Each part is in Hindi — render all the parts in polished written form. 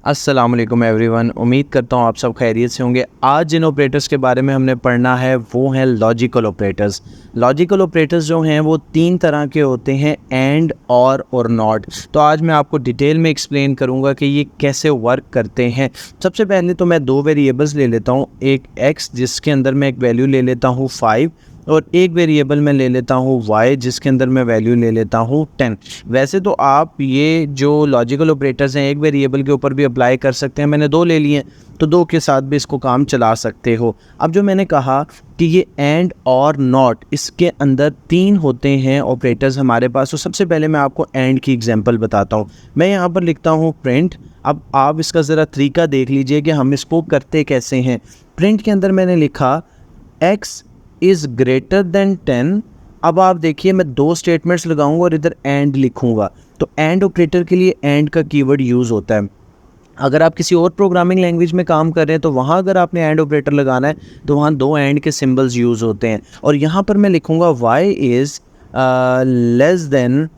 अस्सलाम वालेकुम एवरीवन। उम्मीद करता हूँ आप सब खैरियत से होंगे। आज जिन ऑपरेटर्स के बारे में हमने पढ़ना है वो हैं लॉजिकल ऑपरेटर्स। लॉजिकल ऑपरेटर्स जो हैं वो तीन तरह के होते हैं, एंड, और नॉट। तो आज मैं आपको डिटेल में एक्सप्लेन करूँगा कि ये कैसे वर्क करते हैं। सबसे पहले तो मैं दो वेरिएबल्स ले लेता हूँ, एक x जिसके अंदर मैं एक वैल्यू ले लेता हूँ 5 और एक वेरिएबल में ले लेता हूँ y जिसके अंदर मैं वैल्यू ले लेता हूँ 10। वैसे तो आप ये जो लॉजिकल ऑपरेटर्स हैं एक वेरिएबल के ऊपर भी अप्लाई कर सकते हैं। मैंने दो ले लिए हैं तो दो के साथ भी इसको काम चला सकते हो। अब जो मैंने कहा कि ये एंड और नॉट, इसके अंदर तीन होते हैं ऑपरेटर्स हमारे पास। तो सबसे पहले मैं आपको एंड की एग्जांपल बताता हूँ। मैं यहाँ पर लिखता हूँ प्रिंट। अब आप इसका ज़रा तरीका देख लीजिए कि हम इसको करते कैसे हैं। प्रिंट के अंदर मैंने लिखा x इज़ ग्रेटर देन 10। अब आप देखिए मैं दो स्टेटमेंट्स लगाऊंगा और इधर एंड लिखूंगा। तो एंड ऑपरेटर के लिए एंड का कीवर्ड यूज़ होता है। अगर आप किसी और प्रोग्रामिंग लैंग्वेज में काम कर रहे हैं तो वहाँ अगर आपने एंड ऑपरेटर लगाना है तो वहाँ दो एंड के सिंबल्स यूज़ होते हैं। और यहाँ पर मैं लिखूँगा y इज़ लेस देन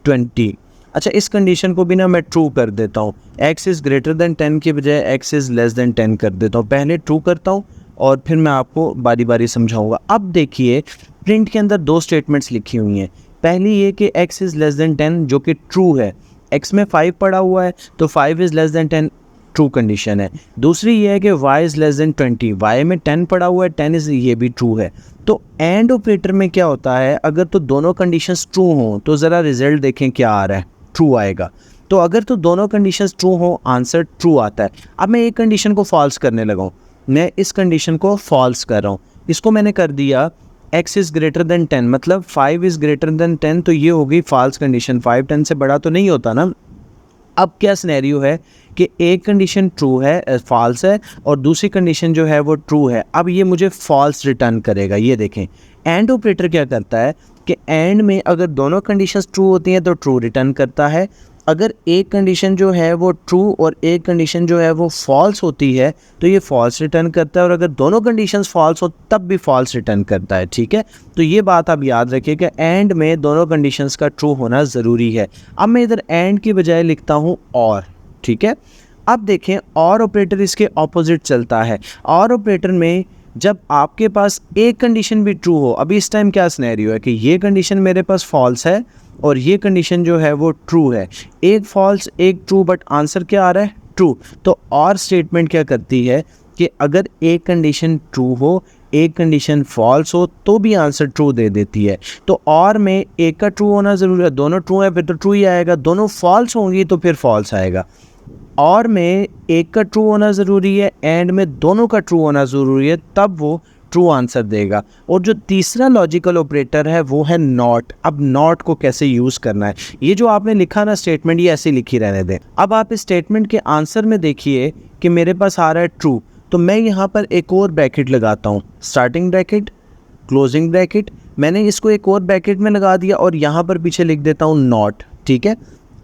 20। अच्छा, इस कंडीशन को भी ना मैं ट्रू कर देता हूँ। x इज़ ग्रेटर देन 10 की बजाय x इज़ लेस देन 10 कर देता हूँ। पहले ट्रू करता हूँ और फिर मैं आपको बारी बारी समझाऊंगा। अब देखिए प्रिंट के अंदर दो स्टेटमेंट्स लिखी हुई हैं। पहली ये कि x इज़ लेस देन 10 जो कि ट्रू है। x में 5 पड़ा हुआ है तो 5 is less than 10 true condition है। दूसरी ये है कि y is less than 20, y में 10 पड़ा हुआ है, 10 इज़, ये भी ट्रू है। तो एंड ऑपरेटर में क्या होता है, अगर तो दोनों कंडीशंस ट्रू हों तो ज़रा रिजल्ट देखें क्या आ रहा है, ट्रू आएगा। तो अगर तो दोनों कंडीशंस ट्रू हों आंसर ट्रू आता है। अब मैं एक कंडीशन को फॉल्स करने लगा हूँ, मैं इस कंडीशन को फॉल्स कर रहा हूँ। इसको मैंने कर दिया x इज़ ग्रेटर देन 10, मतलब 5 इज़ ग्रेटर देन 10, तो ये हो गई फॉल्स कंडीशन। 5 10 से बड़ा तो नहीं होता ना। अब क्या सिनेरियो है कि एक कंडीशन ट्रू है, फॉल्स है, और दूसरी कंडीशन जो है वो ट्रू है। अब ये मुझे फॉल्स रिटर्न करेगा। ये देखें एंड ऑपरेटर क्या करता है कि एंड में अगर दोनों कंडीशंस ट्रू होती हैं तो ट्रू रिटर्न करता है। अगर एक कंडीशन जो है वो ट्रू और एक कंडीशन जो है वो फॉल्स होती है तो ये फॉल्स रिटर्न करता है, और अगर दोनों कंडीशंस फॉल्स हो तब भी फॉल्स रिटर्न करता है। ठीक है, तो ये बात आप याद रखिए कि एंड में दोनों कंडीशंस का ट्रू होना ज़रूरी है। अब मैं इधर एंड की बजाय लिखता हूँ और। ठीक है, अब देखें और ऑपरेटर इसके ऑपोजिट चलता है। और ऑपरेटर में जब आपके पास एक कंडीशन भी ट्रू हो, अभी इस टाइम क्या सिनेरियो है कि ये कंडीशन मेरे पास फॉल्स है और ये कंडीशन जो है वो ट्रू है। एक फॉल्स एक ट्रू, बट आंसर क्या आ रहा है, ट्रू। तो और स्टेटमेंट क्या करती है कि अगर एक कंडीशन ट्रू हो एक कंडीशन फॉल्स हो तो भी आंसर ट्रू दे देती है। तो और में एक का ट्रू होना ज़रूरी है, दोनों ट्रू है फिर तो ट्रू ही आएगा, दोनों फॉल्स होंगी तो फिर फॉल्स आएगा। और में एक का ट्रू होना ज़रूरी है, एंड में दोनों का ट्रू होना ज़रूरी है, तब वो ट्रू आंसर देगा। और जो तीसरा लॉजिकल ऑपरेटर है वो है नॉट। अब नॉट को कैसे यूज़ करना है, ये जो आपने लिखा ना स्टेटमेंट, ये ऐसे लिखी रहने दें। अब आप इस स्टेटमेंट के आंसर में देखिए कि मेरे पास आ रहा है ट्रू, तो मैं यहाँ पर एक और ब्रैकेट लगाता हूँ, स्टार्टिंग ब्रैकेट, क्लोजिंग ब्रैकेट। मैंने इसको एक और ब्रैकेट में लगा दिया और यहाँ पर पीछे लिख देता हूँ नॉट। ठीक है,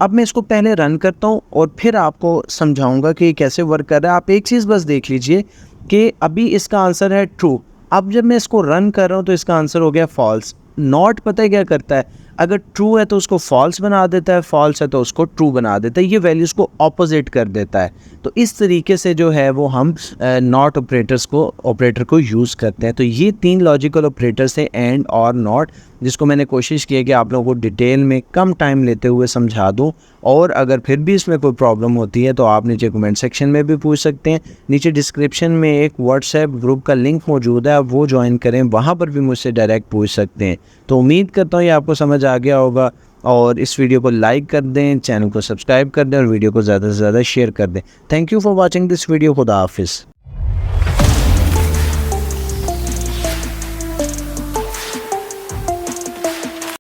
अब मैं इसको पहले रन करता हूँ और फिर आपको समझाऊंगा कि कैसे वर्क कर रहा है। आप एक चीज़ बस देख लीजिए कि अभी इसका आंसर है ट्रू। अब जब मैं इसको रन कर रहा हूँ तो इसका आंसर हो गया फॉल्स। नॉट पता है क्या करता है, अगर ट्रू है तो उसको फॉल्स बना देता है, फॉल्स है तो उसको ट्रू बना देता है, ये वैल्यूज़ को ऑपोजिट कर देता है। तो इस तरीके से जो है वो हम नॉट ऑपरेटर को यूज़ करते हैं। तो ये तीन लॉजिकल ऑपरेटर्स हैं, एंड और नॉट, जिसको मैंने कोशिश की है कि आप लोगों को डिटेल में कम टाइम लेते हुए समझा दूँ। और अगर फिर भी इसमें कोई प्रॉब्लम होती है तो आप नीचे कमेंट सेक्शन में भी पूछ सकते हैं। नीचे डिस्क्रिप्शन में एक व्हाट्सएप ग्रुप का लिंक मौजूद है, आप वो ज्वाइन करें, वहाँ पर भी मुझसे डायरेक्ट पूछ सकते हैं। तो उम्मीद करता हूँ ये आपको समझ आ गया होगा, और इस वीडियो को लाइक कर दें, चैनल को सब्सक्राइब कर दें और वीडियो को ज़्यादा से ज़्यादा शेयर कर दें। Thank you for watching this video. खुदा हाफिज़।